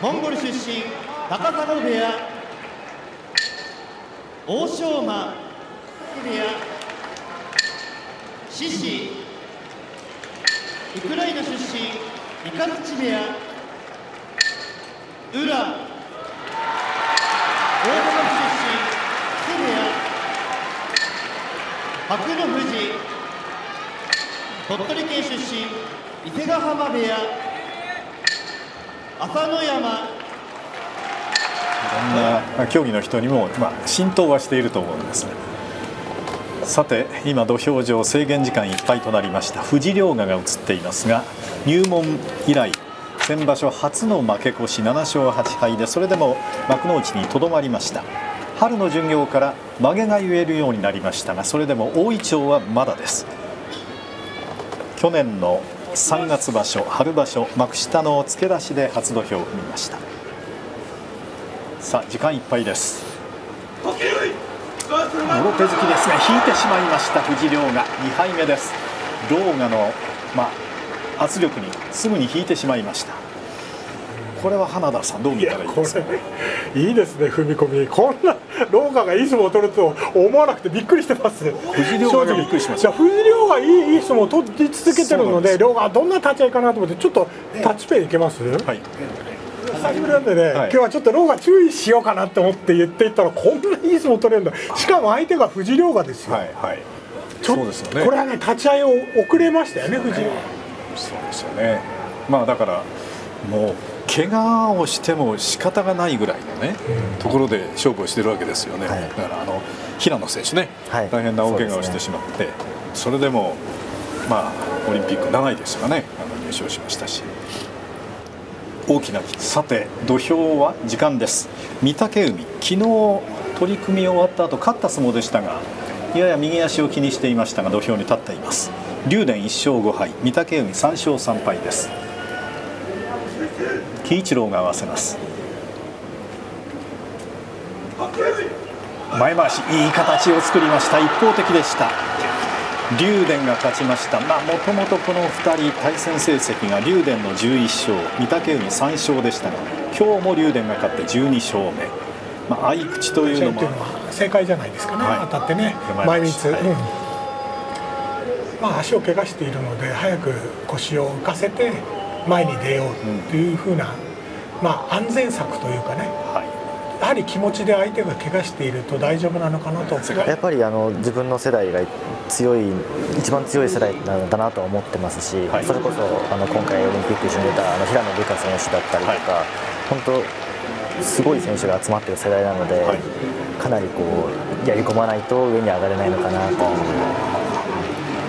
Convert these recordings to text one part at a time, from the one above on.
モンゴル出身高砂部屋欧勝馬部屋獅子ウクライナ出身イカツチ部屋宇良大阪府出身木瀬部屋白野富士鳥取県出身伊勢ヶ濱部屋朝乃山。いろんな競技の人にも、浸透はしていると思うんですね。さて今土俵上制限時間いっぱいとなりました。富士凌河が映っていますが、入門以来先場所初の負け越し7勝8敗で、それでも幕内にとどまりました。春の巡業からまげが結えるようになりましたが、それでも大銀杏はまだです。去年の3月場所春場所幕下の付け出しで初土俵を踏みました。さあ時間いっぱいです。もろ手突きですが引いてしまいました富士凌河、2敗目です。凌河の、圧力にすぐに引いてしまいました。これは花田さんどう見たらいいですか。いいですね、踏み込み。こんな凌河がいい相撲を取ると思わなくてびっくりしてます。富士凌河がびっくりしました。富士凌河いい相撲を取り続けてるので、凌河どんな立ち合いかなと思ってちょっとタッチペンいけます？はい。久しぶりなんでね、今日はちょっと凌河注意しようかなと思って言っていったら、こんないい相撲を取れるんだ。しかも相手が富士凌河ですよ。そうですよね。これはね、立ち合いを遅れましたよね、富士凌河。そうですよね。だからもう怪我をしても仕方がないぐらいのね、ところで勝負をしてるわけですよね。だから平野選手ね、大変な大怪我をしてしまって、それでもオリンピック7位ですがね、入賞しましたし、大きな。さて土俵は時間です。御嶽海、昨日取組終わった後勝った相撲でしたが、やや右足を気にしていましたが土俵に立っています。竜電1勝5敗、御嶽海3勝3敗です。喜一郎が合わせます。前回しいい形を作りました。一方的でした。竜電が勝ちました。もともとこの2人対戦成績が竜電の11勝御嶽海3勝でしたが、今日も竜電が勝って12勝目。合い口というのも正解じゃないですかね、当たってね、前みつ、足を怪我しているので早く腰を浮かせて前に出ようというふうな、安全策というかね、やはり気持ちで相手が怪我していると大丈夫なのかなと。やっぱり自分の世代が一番強い世代だなとは思ってますし、それこそ今回オリンピック一緒に出た平野流佳選手だったりとか、本当すごい選手が集まっている世代なので、かなりやり込まないと上に上がれないのかなと。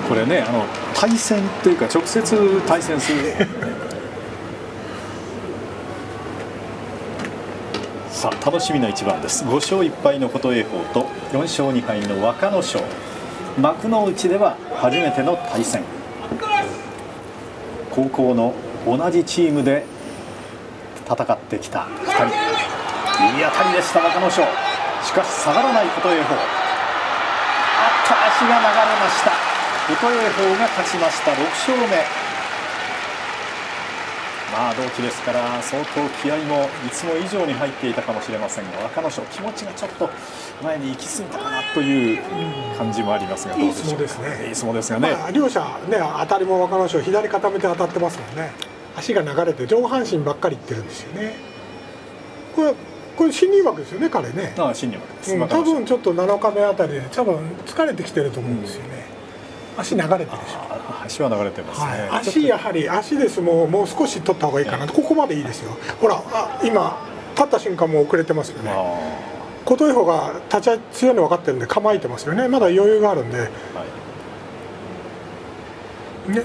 これね、対戦というか直接対戦するさあ楽しみな一番です。5勝1敗の琴恵光と4勝2敗の若の勝、幕内では初めての対戦。高校の同じチームで戦ってきた2人、いい当たりでした若の勝。しかし下がらない琴恵光、足が流れました。琴恵光が勝ちました。6勝目。同期ですから相当気合いもいつも以上に入っていたかもしれませんが、若の勝気持ちがちょっと前に行き過ぎたかなという感じもありますが、どうでしょうか。いい相撲ですね。いい相撲ですがね、両者ね、当たりも若の勝左固めて当たってますもんね。足が流れて上半身ばっかりいってるんですよね。これ新入幕ですよね、彼ね。新入幕です。多分ちょっと7日目あたりで多分疲れてきてると思うんですよね。足流れてるでしょ。足は流れてますね。足、やはり足です。もう少し取った方がいいかな。ここまでいいですよ。ほら、今立った瞬間も遅れてますよね。琴恵光が立ち合い強いの分かってるんで構えてますよね。まだ余裕があるんで、ね、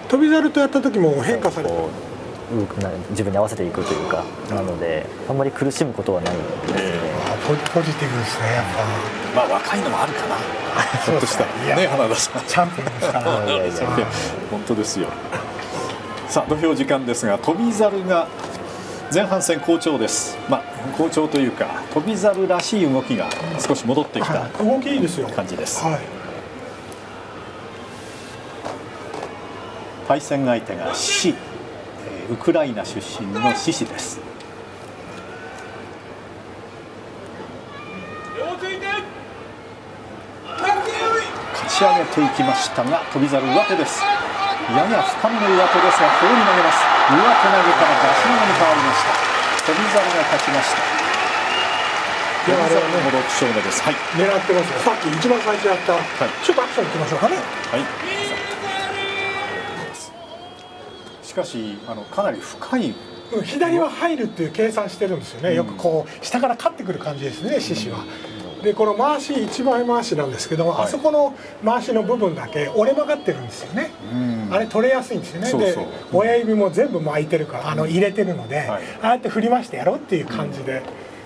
翔猿とやった時も変化されて自分に合わせていくというか、なのであんまり苦しむことはないですね。ポジティブですね、やっぱ。若いのもあるかな。ひょっとしたらね、花田さん。チャンピオンですから。本当ですよ。さあ土俵時間ですが、翔猿が前半戦好調です。好調というか翔猿らしい動きが少し戻ってきた動きいいですよ感じです。対戦相手が獅子、ウクライナ出身の獅子です。かち上げていきましたが翔猿上手です。やや深めの上手ですが放り投げます。上手投げから出し投げに変わりました。翔猿が勝ちました。翔猿も6勝目です。はい、狙ってますよ。さっき一番最初やった、はい、ちょっとアクションいきましょうかね。はい、しかしかなり深い、左は入るっていう計算してるんですよね。よくこう下から勝ってくる感じですね、獅子は。でこの回し一枚回しなんですけど、はい、あそこの回しの部分だけ折れ曲がってるんですよね。あれ取れやすいんですよね。で親指も全部巻いてるから入れてるので、はい、ああやって振りましてやろうっていう感じで、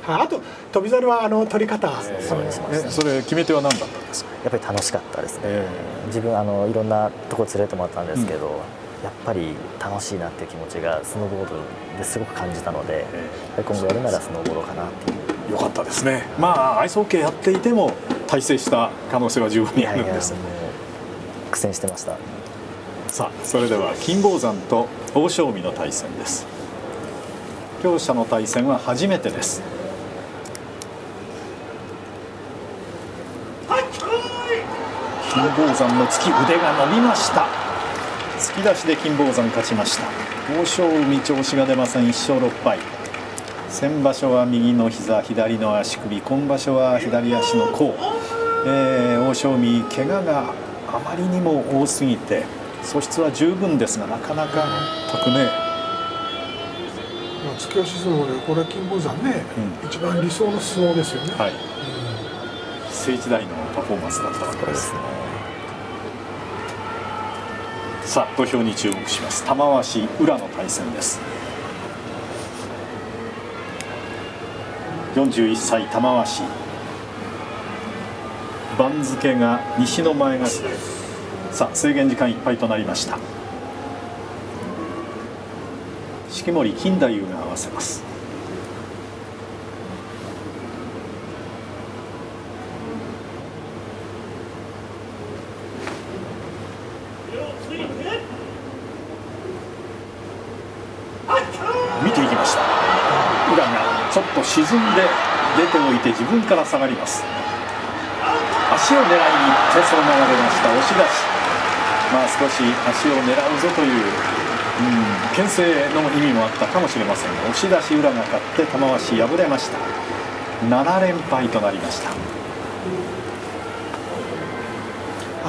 あと翔猿は取り方、それ決め手は何だったんですか？やっぱり楽しかったですね。自分いろんなとこ連れてもらったんですけど、やっぱり楽しいなっていう気持ちがスノーボードですごく感じたので、今後やるならスノーボードかなっていう。よかったですね。アイスホッケーやっていても大成した可能性は十分にあるんです。苦戦してました。さあ、それでは金峰山と欧勝海の対戦です。両者の対戦は初めてです。金峰山の突き、腕が伸びました。突き出しで金峰山勝ちました。欧勝海調子が出ません。1勝6敗。先場所は右の膝、左の足首、今場所は左足の甲。欧勝海、怪我があまりにも多すぎて素質は十分ですが、なかなか全くね。突き押し相撲でこれ金峰山ね、一番理想の相撲ですよね。はい、世一代のパフォーマンスだったわけです。さあ、土俵に注目します。玉鷲宇良の対戦です。41歳玉鷲、番付が西の前頭。さあ、制限時間いっぱいとなりました。式守金太夫が合わせます。見ていきました。宇良がちょっと沈んで出ておいて自分から下がります。足を狙いに行ってそのまま出ました。押し出し。少し足を狙うぞという牽制の意味もあったかもしれませんが、押し出し宇良が勝って玉鷲敗れました。7連敗となりました。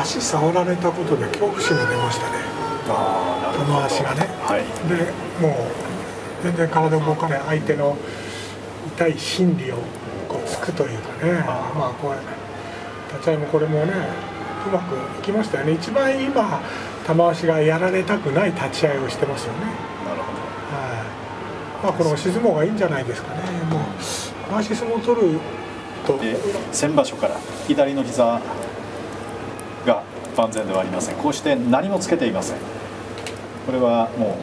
足触られたことで恐怖心が出ましたね。玉鷲がね、はい、でもう全然体動かない相手の痛い心理をこうつくというかね、これ立ち合いもこれもねうまくいきましたよね。一番今玉鷲がやられたくない立ち合いをしてますよね。なるほど。この押し相撲がいいんじゃないですかね。もう回し相撲を取ると、先場所から左の膝が万全ではありません。こうして何もつけていません。これはも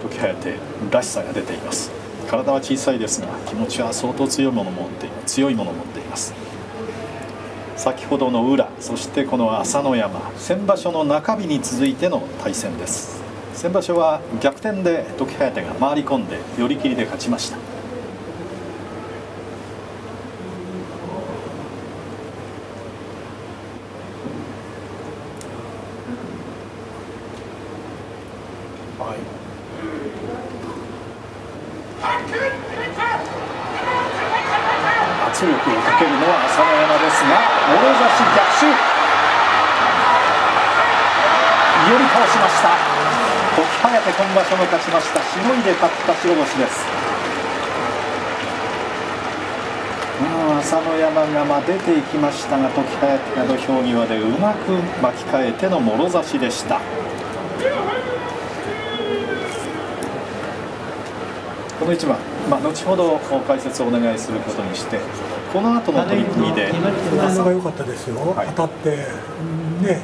う時疾風らしさが出ています。体は小さいですが気持ちは相当強いものを持っています。先ほどの宇良、そしてこの朝乃山、先場所の中日に続いての対戦です。先場所は逆転で時疾風が回り込んで寄り切りで勝ちました。圧力をかけるのは朝乃山ですが、もろ差し逆襲、寄り倒しました。時疾風今場所も勝ちました。しのいで勝った白星です。朝乃山が出ていきましたが、時疾風が土俵際でうまく巻き替えてのもろ差しでした。この一番、後ほど解説をお願いすることにして、この後の取り組みでが良かったですよ、はい、当たってね、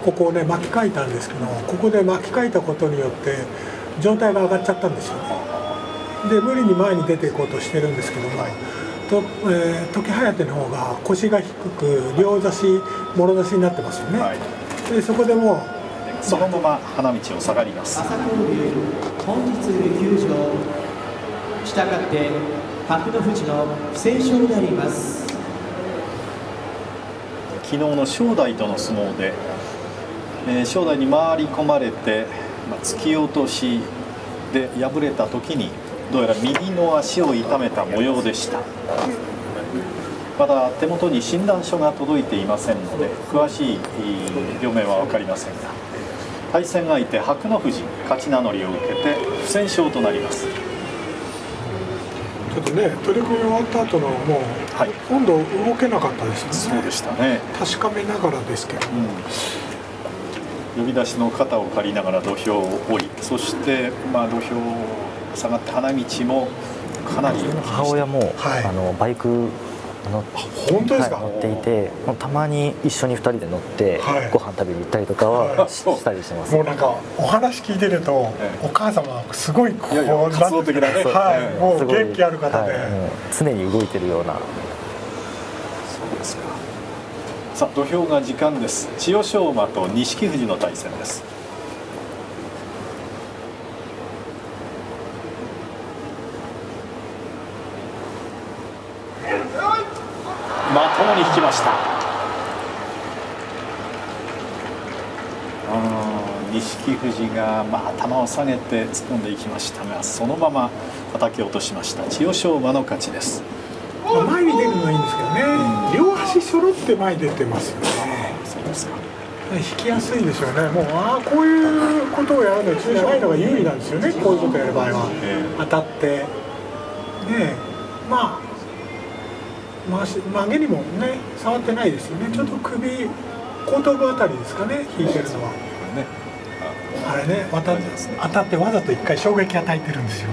ここをね巻き替えたんですけど、ここで巻き替えたことによって状態が上がっちゃったんですよね。で無理に前に出ていこうとしてるんですけども、時疾風の方が腰が低く両差しもろ差しになってますよね、はい、でそこでもうそのまま花道を下がります。朝紅龍本日休場。したがって白の富士の不戦勝であります。昨日の正代との相撲で、正代に回り込まれて、突き落としで敗れた時にどうやら右の足を痛めた模様でした。まだ手元に診断書が届いていませんので詳しい病名は分かりませんが、対戦相手白の富士勝ち名乗りを受けて不戦勝となります。ちょっとね、取り組み終わった後のもう、はい、今度動けなかったですね。そうでしたね。確かめながらですけど、呼び出しの肩を借りながら土俵を追い、そして、土俵下がって花道もかなり母親も、バイク本当ですか、乗っていて、たまに一緒に2人で乗ってご飯食べに行ったりとかはしたりしてます。もうなんかお話聞いてると、お母様はすごい活動的なね、もう元気ある方で、常に動いてるような。そうですか。さあ土俵が時間です。千代翔馬と錦富士の対戦です。まともに引きました。錦富士が頭を下げて突っ込んでいきましたが、そのまま叩き落としました。千代翔馬の勝ちです。前に出るのはいいんですけどね、両足揃って前に出てますよね。そうですか。引きやすいでしょうね。もうこういうことをやるのに注意しないのが有利なんですよね。こういうことをやる場合は、当たって曲げにもね触ってないですよね。ちょっと首後頭部あたりですかね、引いてるのは。あれね、当たってわざと一回衝撃与えてるんですよ。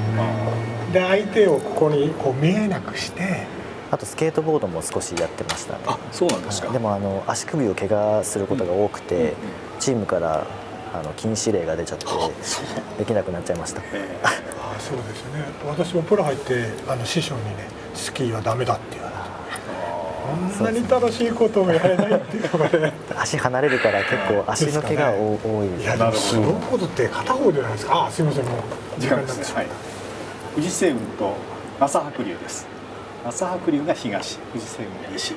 で相手をここにこう見えなくして。あとスケートボードも少しやってましたね。そうなんですか。でも足首を怪我することが多くて、チームから禁止令が出ちゃってできなくなっちゃいました。そうですよね。私もプロ入って師匠にね、スキーはダメだって言われて。こんなに楽しいことをやれないっていうのがね。足離れるから結構足の怪我が多いです。いやでもスノーボードって片方じゃないですか。すみません、もう時間ですね。富士星雲と朝白龍です。朝白龍が東、富士星雲が西。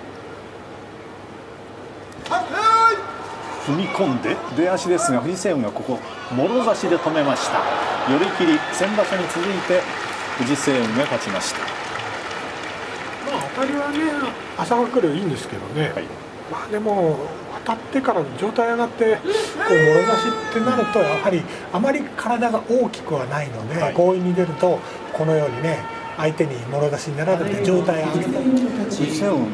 踏み込んで出足ですが、富士星雲がここもろ差しで止めました。寄り切り、先場所に続いて富士星雲が勝ちました。当たりはね、朝白龍いいんですけどね、でも当たってから状態上がってもろ差しってなると、やはりあまり体が大きくはないので、強引に出るとこのようにね、相手にもろ差しになられて状態上げたり、富士星雲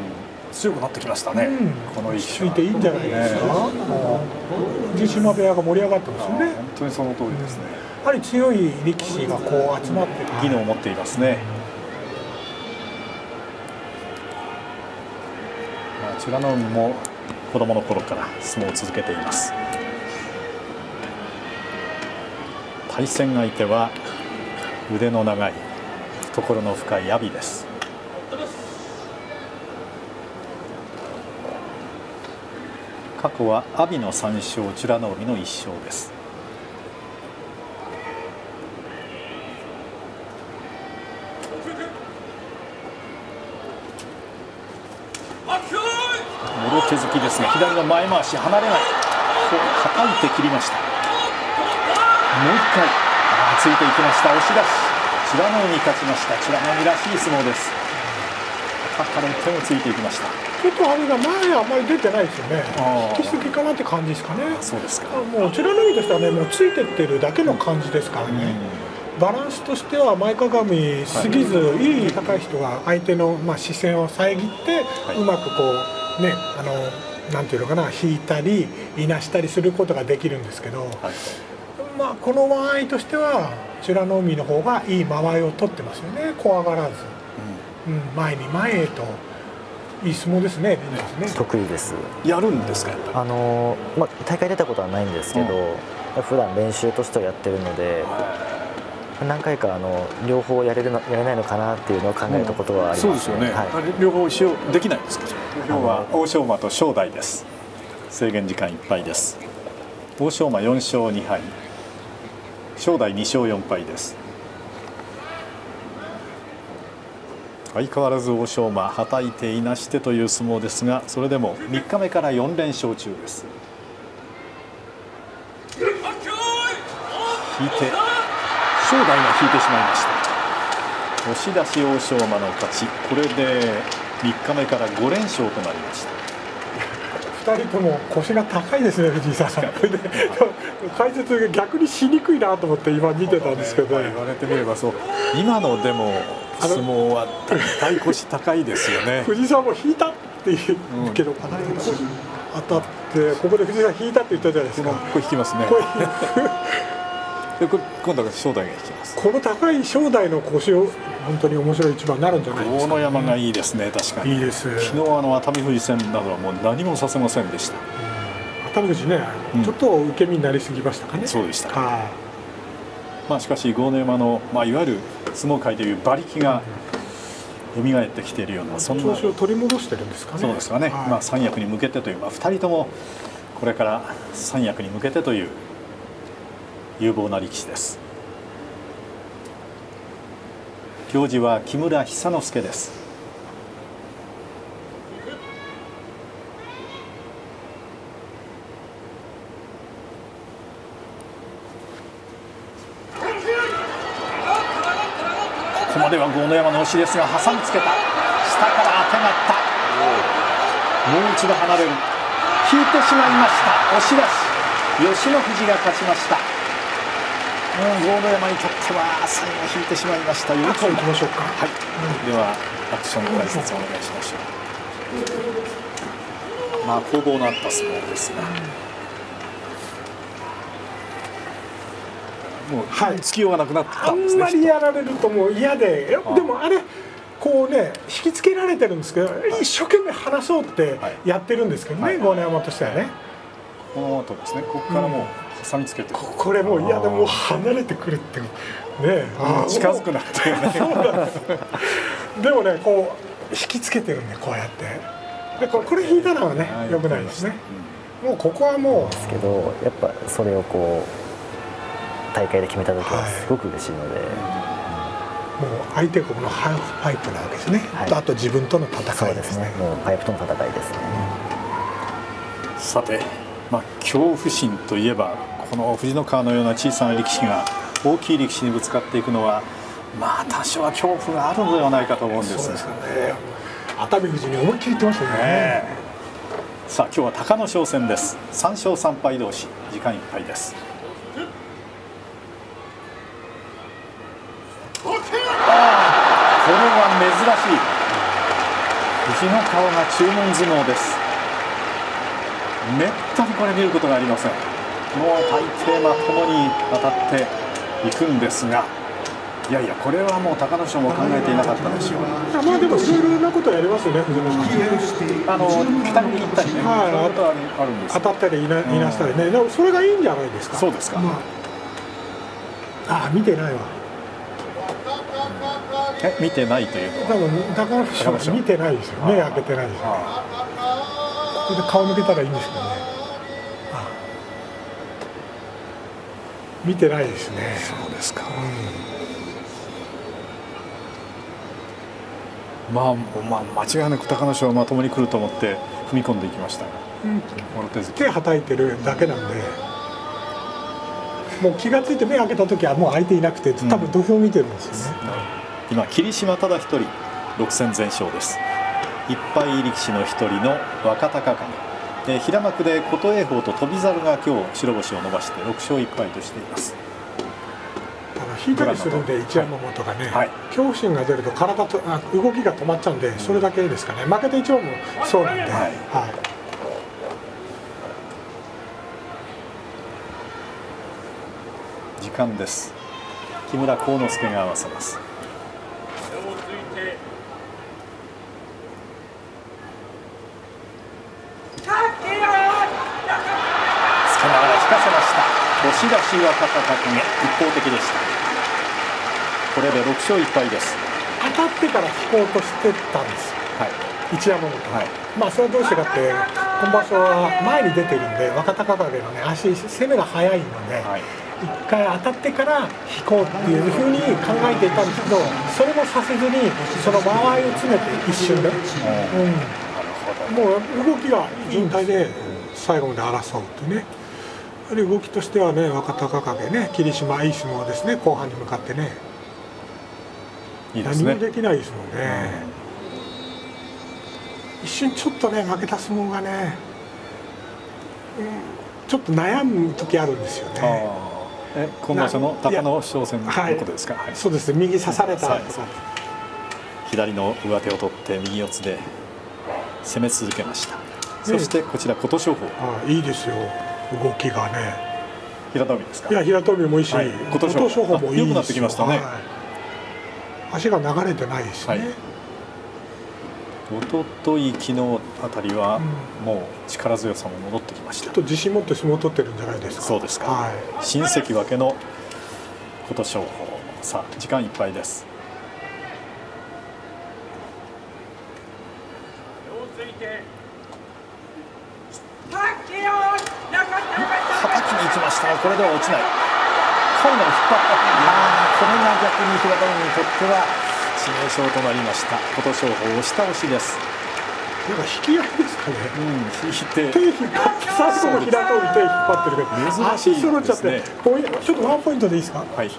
強くなってきましたね。この一ついていいんじゃないですか。藤島部屋が盛り上がってますよね。本当にその通りですね。やはり強い力士がこう集まって技能を持っていますね。美ノ海も子供の頃から相撲を続けています。対戦相手は腕の長い懐の深い阿炎です。過去は阿炎の3勝、美ノ海の1勝です。もろ手突きですが、左の前回し離れない、はたいて切りました。もう一回ついていきました。押し出し、美ノ海勝ちました。美ノ海らしい相撲です。肩から手をついていきました。ちょっとあれが前あんまり出てないですよね。引きすぎかなって感じですかね。そうですか。もう美ノ海としてはね、もうついてってるだけの感じですからね。バランスとしては前かがみすぎず、いい高い人が相手の視線を遮って、うまくこうね、なんていうのかな、引いたりいなしたりすることができるんですけど、この間合いとしては美ノ海の方がいい間合いを取ってますよね。怖がらず、前に前へと。いい相撲ですね。得意です。やるんですか。大会出たことはないんですけど、普段練習としてはやってるので、何回か両方やれないのかなっていうのを考えたことはあります。そうですよね。両方できないんですか。今日は欧勝馬と正代です。制限時間いっぱいです。欧勝馬4勝2敗、正代2勝4敗です。相変わらず欧勝馬はたいていなしてという相撲ですが、それでも3日目から4連勝中です。引いて正代が引いてしまいました。押し出し欧勝馬の勝ち。これで3日目から5連勝となりました。2人とも腰が高いですね、藤井さん。解説が逆にしにくいなと思って今見てたんですけど、言われてみればそう。今のでも相撲は大腰高いですよね。藤井さんも引いたって言うけど、当たってここで藤井さん引いたって言ったじゃないですか。これ引きますね。で今度は正代が引きます。この高い正代の腰を本当に面白い一番になるんじゃないですか。豪ノ山がいいですね、確かに。いいです。昨日熱海富士戦などはもう何もさせませんでした。熱海富士ね、ちょっと受け身になりすぎましたかね。そうでした。まあしかし豪ノ山のいわゆる相撲界でいう馬力が蘇ってきているような、そんな調子を取り戻してるんですかね。そうですかね。三役に向けてという、2人ともこれから三役に向けてという有望な力士です。行司は木村寿之介です。ここまでは豪ノ山の押しですが、挟みつけた。下からあてがった。もう一度離れる。引いてしまいました。押し出し。吉野富士が勝ちました。豪ノ山にとっては最後引いてしまいました。行きましょうか。はい。ではアクション解説お願いしましょう。攻防のあった相撲ですが、もうつきようがなくなったんですね。あんまりやられるともう嫌で、でもあれこうね引きつけられてるんですけど、一生懸命離そうってやってるんですけどね、豪ノ山としてはね。この後ですね、ここからもう挟みつけて、これもう嫌でもう離れてくるってね、近づくなってでもねこう引きつけてるんで、こうやってでこれ引いたのはね良くないですね。もうここはもうですけど、やっぱそれをこう大会で決めた時はすごく嬉しいので、もう相手がこのハーフパイプなわけですね。あと自分との戦いですね。もうパイプとの戦いですね。さて、恐怖心といえば、この藤の川のような小さな力士が大きい力士にぶつかっていくのは、多少は恐怖があるのではないかと思うんです。そうですよね。熱海富士に思いっきり言ってましたね。さあ今日は隆の勝戦です。3勝3敗同士、時間いっぱいです。これは珍しい。藤の川が注文相撲です。めったにこれ見ることがありません。もう大抵まともに当たっていくんですが、いやいや、これはもう隆の勝も考えていなかったでしょう。でもいろいろなことやりますよね、藤野さん。北に行ったりね、あるんです。当たったりいなしたりね、でもそれがいいんじゃないですか。そうですか。見てないわ。見てないというのは。多分隆の勝見てないですよ。目開けてないですよ。これで顔抜けたらいいんですけどね。見てないですね。そうですか。間違いなく隆の勝はまともに来ると思って踏み込んでいきましたが、手はたいてるだけなんで、もう気が付いて目開けた時はもう相手いなくて、多分土俵を見てるんですよね。今霧島ただ一人6戦全勝です。1敗力士の一人の若隆景、平幕で琴恵光と翔猿が今日白星を伸ばして6勝1敗としています。引いたりするんで、一山本がね、恐怖心が出ると体と動きが止まっちゃうんで、それだけですかね。負けた一番もそうなんで、時間です。木村晃之助が合わせます。つけながら引かせました。押し出し若隆景、一方的でした。これで6勝1敗です。当たってから引こうとしてたんですよ、一山本。それはどうしてかって、今場所は前に出てるんで、若隆景のね足攻めが速いので、はい、一回当たってから引こうっていうふうに考えていたんですけど、それもさせずにその間合いを詰めて一瞬で、もう動きがいい状態で最後まで争うっていうね。やはり動きとしてはね、若隆景ね、霧島いい相撲ですね、後半に向かってね。いいですね。何もできないですもんね。一瞬ちょっとね負けた相撲がね、ちょっと悩む時あるんですよね。今場所の貴ノ勝戦のことですか。はい、そうですね、右刺されたとか、左の上手を取って右四つで攻め続けました。そしてこちら琴勝峰、いいですよ、動きがね。平戸海ですか。いや、平戸海もいいし、琴勝峰もいいですよ。良くなってきましたね。足が流れてないですね。おととい、昨日あたりはもう力強さも戻ってきました。ちょっと自信持って相撲を取ってるんじゃないですか。そうですか。新関脇の琴勝峰、さあ時間いっぱいです。はたきに行きましたが、これでは落ちない。最後の引っ張った。これが逆に平戸海にとっては致命傷となりました。琴勝峰押し倒しです。なんか引き合いですかね。引いて手引っ張って、最後も平戸海手引っ張ってるけど、足揃っちゃって、ちょっとワンポイントでいいですか。はい。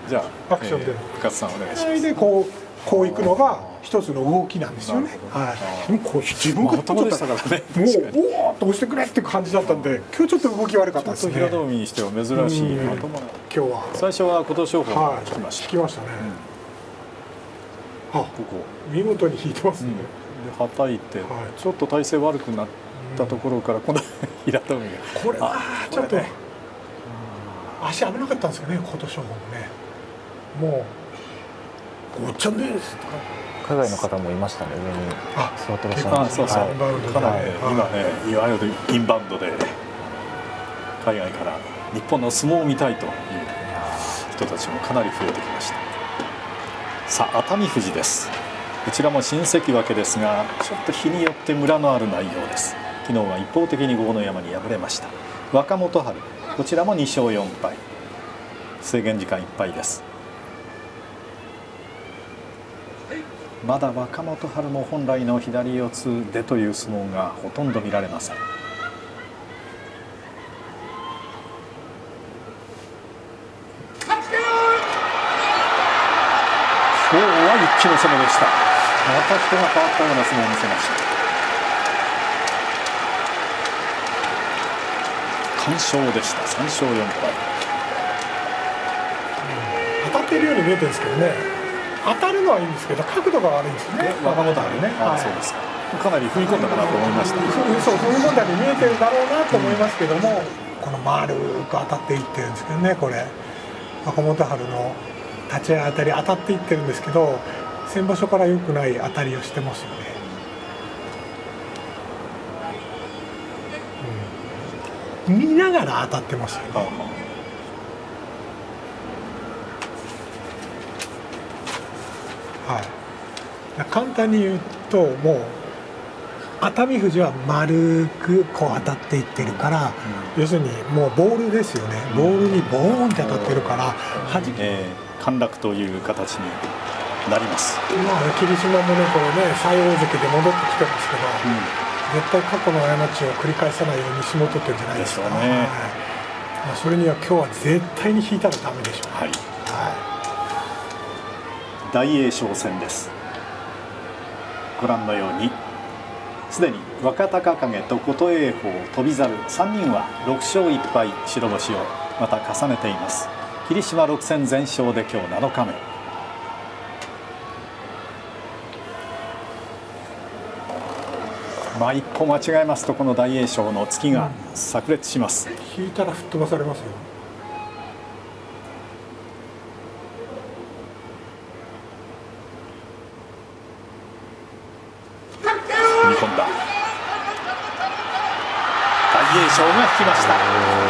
じゃあアクションで深津さんお願いします。でこう行くのが一つの動きなんですよね。はい。こう自分が頭でしたからね。もうおーっと押してくれっていう感じだったんで、今日ちょっと動き悪かったですね。平戸海にしては珍しいまともな。今日は最初は琴勝峰が引きました。引きましたね。ここ見事に引いてますね。ではたいて、ちょっと体勢悪くなったところから今度平戸海がこれはちょっと足危なかったんですよね、琴勝峰もね。もうごっちゃんですとか海外の方もいましたね、上に座ってらっしゃるんです。そうそう、かなり今ね、いわゆるインバウンドで海外から日本の相撲を見たいという人たちもかなり増えてきました。さあ熱海富士です。こちらも新関脇ですが、ちょっと日によってムラのある内容です。昨日は一方的に豪ノ山に敗れました。若元春、こちらも2勝4敗、制限時間いっぱいです。まだ若元春も本来の左四つでという相撲がほとんど見られません。今日は一気の攻めでした。また人が変わったような相撲を見せました。完勝でした。3勝4敗。当たってるように見えてるんですけどね、当たるのはいいんですけど角度が悪いんですよね、若元春ね。そうですか。かなり踏み込んだかなと思いました。そう、踏み込んだように見えてるだろうなと思いますけども、この丸く当たっていってるんですけどね、これ若元春の立ち合いあたり当たっていってるんですけど、先場所から良くない当たりをしてますよね。見ながら当たってますよね。はい、簡単に言うと、もう熱海富士は丸くこう当たっていってるから、要するにもうボールですよね、ボールにボーンって当たってるから弾き、陥落という形になります。霧島もね、これね、最大関で戻ってきてますけど、絶対過去の過ちを繰り返さないように相撲を取ってるんじゃないですかね。それには今日は絶対に引いたらダメでしょう。大栄翔戦です。ご覧のようにすでに若隆景と琴恵峰、翔猿3人は6勝1敗白星をまた重ねています。霧島6戦全勝で今日7日目。一歩間違えますとこの大栄翔の突きが炸裂します。引いたら吹っ飛ばされますよ。踏み込んだ。大栄翔が引きました。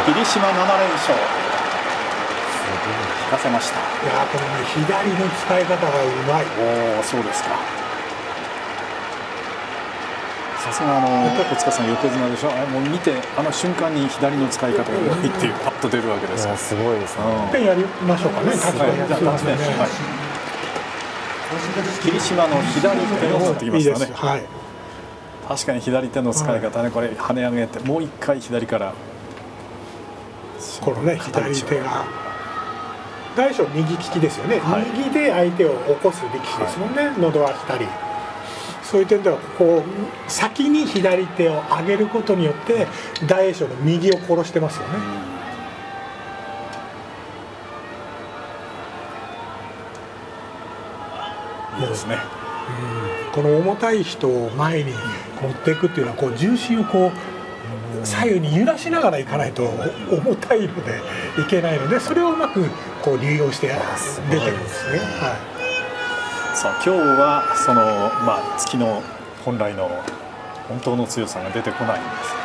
霧島7連勝。引かせました。いやこれね、左の使い方がうまい。そうですか。さすが戸塚さん横綱でしょ。もう見てあの瞬間に左の使い方がうまいっていうパッと出るわけですよ。すごいですね。やりましょうかね。じゃあ立つね。霧島の左手を持ってきましたね。はい。確かに左手の使い方ね、これ跳ね上げてもう一回左からこのね左手が大将右利きですよね、はい、右で相手を起こす力士ですもんね、はい、喉輪したりそういう点ではこう先に左手を上げることによって大栄翔の右を殺してますよね、いいですね。この重たい人を前に持っていくっていうのはこう重心をこう左右に揺らしながらいかないと重たいのでいけないので、それをうまくこう利用して出てるんですね。はい、さあ今日はその月の本来の本当の強さが出てこないんです。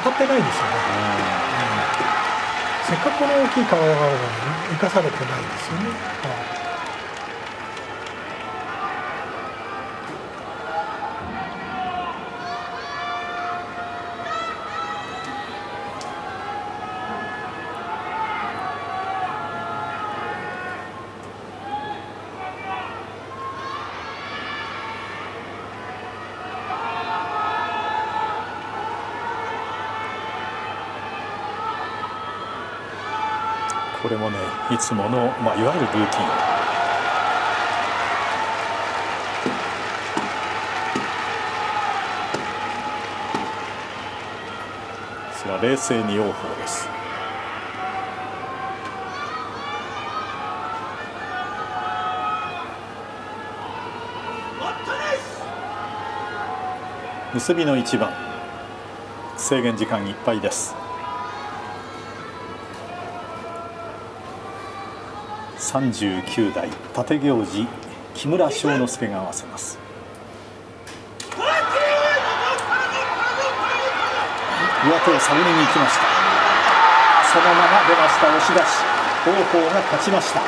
当たってないですよね。せっかくこの大きい体があるのに生かされてないですよね。これもね、いつもの、いわゆるルーティン。こちら冷静に王鵬です。結びの一番、制限時間いっぱいです。39代立行司木村庄之助が合わせます。上手を探りに行きました。そのまま出ました。押し出し、王鵬が勝ちました。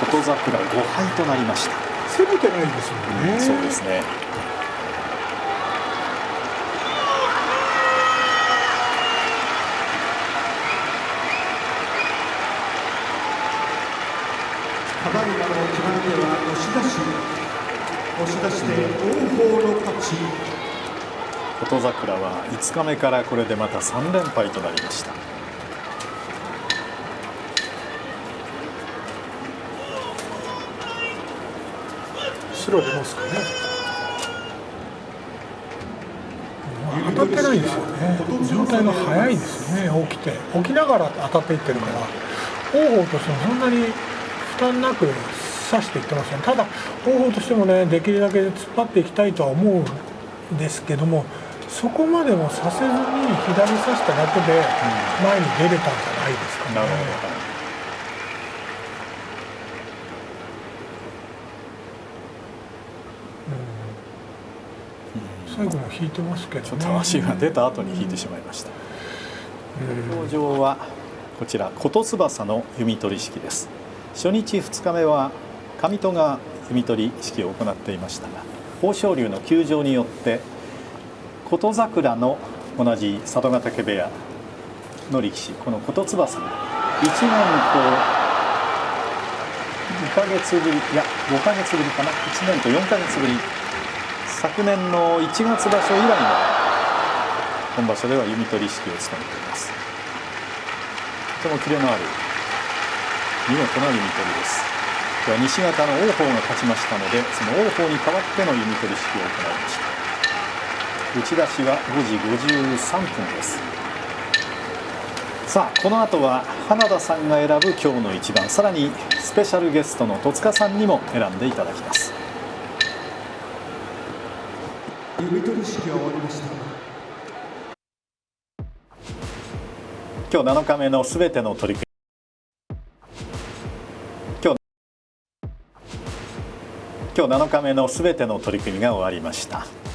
琴櫻5敗となりました。攻めてないですもんね。そうですね。ただいまの決まり手は押し出しで王鵬の勝ち。琴櫻は5日目からこれでまた3連敗となりました。白出ますかね。当たってないんですよね。状態が早いですよね。起きながら当たっていってるから王鵬としてもそんなに負担なく刺していってますよね。ただ王鵬としてもね、できるだけ突っ張っていきたいとは思うんですけども、そこまでもさせずに左刺しただけで前に出れたんじゃないですかね。なるほど。最後も引いてますけどね。ちょっと足が出た後に引いてしまいました。表情はこちら琴翼の弓取り式です。初日2日目は上戸が弓取り式を行っていましたが、豊昇龍の休場によって琴櫻の同じ佐渡ヶ嶽部屋の力士、この琴翼が1年と2ヶ月ぶり、いや5ヶ月ぶりかな、1年と4ヶ月ぶり、昨年の1月場所以来の本場所では弓取り式を務めています。とてもキレのある見事な弓取りです。では西方の王鵬が勝ちましたので、その王鵬に代わっての弓取り式を行いました。打ち出しは5時53分です。さあこの後は花田さんが選ぶ今日の一番、さらにスペシャルゲストの戸塚さんにも選んでいただきます。弓取り式が終わりました。今日7日目のすべての取り組み、今日7日目のすべての取り組みが終わりました。